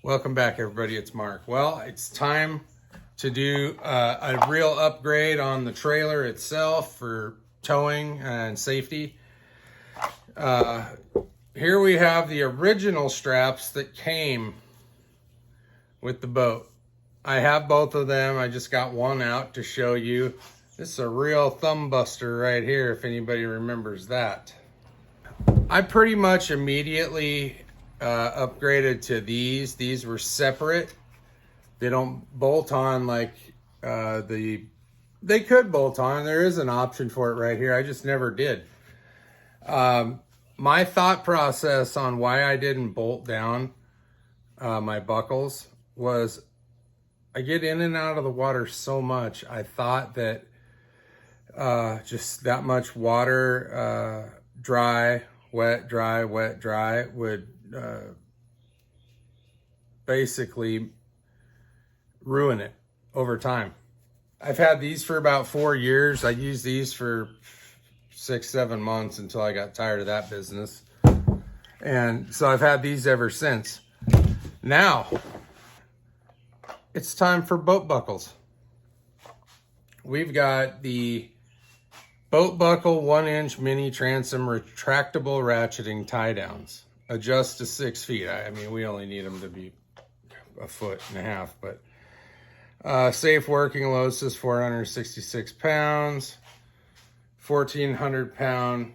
Welcome back, everybody. It's Mark. Well, it's time to do a real upgrade on the trailer itself for towing and safety. Here we have the original straps that came with the boat. I have both of them. I just got one out to show you. This is a real thumb buster right here, if anybody remembers that. I pretty much immediately upgraded to these. These were separate. They don't bolt on like they could bolt on. There is an option for it right here. I just never did. My thought process on why I didn't bolt down my buckles was I get in and out of the water so much. I thought that just that much water, dry, wet, dry, wet, dry would basically ruin it over time. I've had these for about 4 years. I used these for 6-7 months until I got tired of that business. And so I've had these ever since. Now, it's time for boat buckles. We've got the boat buckle 1-inch mini transom retractable ratcheting tie downs. Adjust to 6 feet. I mean, we only need them to be 1.5 feet, but safe working load says 466 pounds, 1,400 pound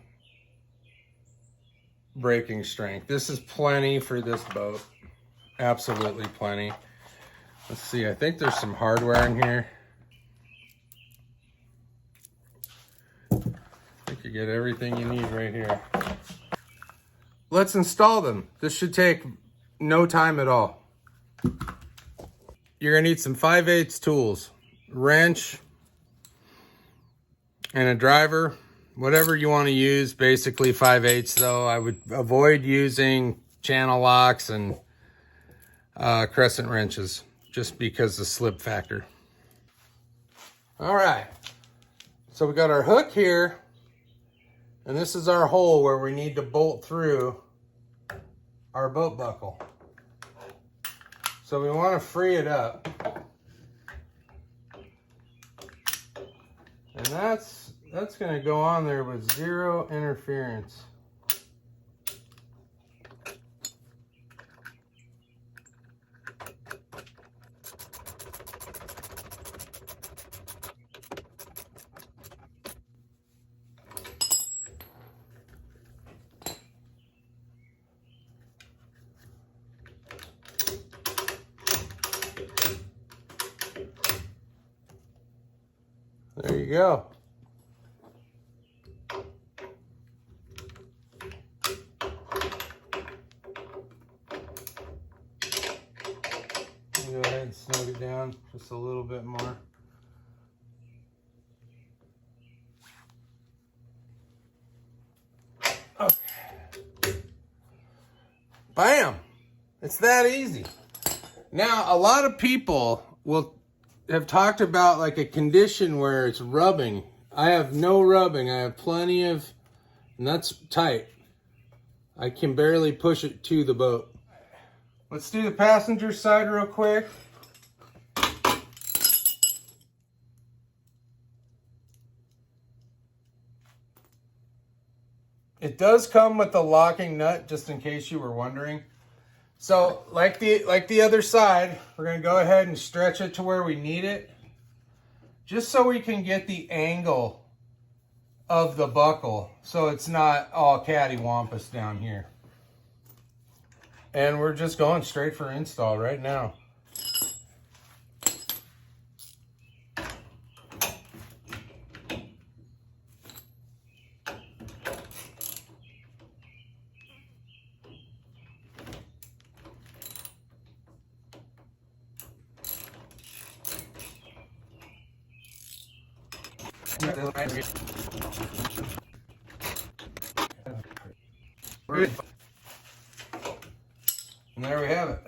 braking strength. This is plenty for this boat. Absolutely plenty. Let's see, I think there's some hardware in here. I think you get everything you need right here. Let's install them. This should take no time at all. You're gonna need some 5/8 tools, wrench, and a driver, whatever you want to use. Basically 5/8 though. I would avoid using channel locks and crescent wrenches just because of the slip factor. All right, so we got our hook here, and this is our hole where we need to bolt through our boat buckle. So we want to free it up. And that's going to go on there with zero interference. There you go. Go ahead and snug it down just a little bit more. Okay. Bam! It's that easy. Now, a lot of people will have talked about like a condition where it's rubbing. I have no rubbing. I have plenty of, and that's tight. I can barely push it to the boat. Let's do the passenger side real quick. It does come with a locking nut, just in case you were wondering. So like the other side, we're going to go ahead and stretch it to where we need it, just so we can get the angle of the buckle so it's not all cattywampus down here. And we're just going straight for install right now. And there we have it.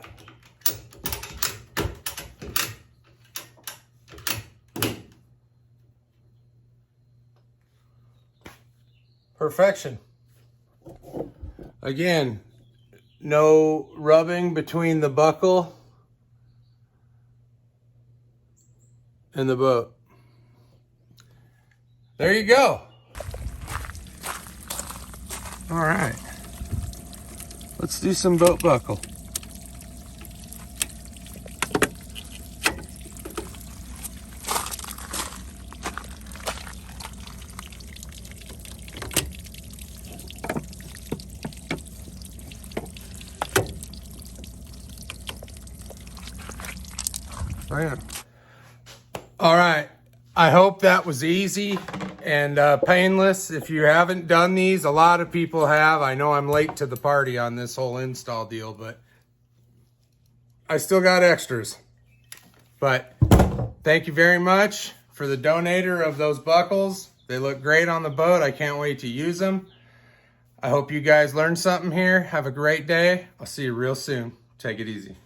Perfection. Again, no rubbing between the buckle and the boat. There you go. All right, let's do some boat buckle. Man. All right, I hope that was easy and painless. If you haven't done these, a lot of people have. I know I'm late to the party on this whole install deal, but I still got extras. But thank you very much for the donator of those buckles. They look great on the boat. I can't wait to use them. I hope you guys learned something here. Have a great day. I'll see you real soon. Take it easy.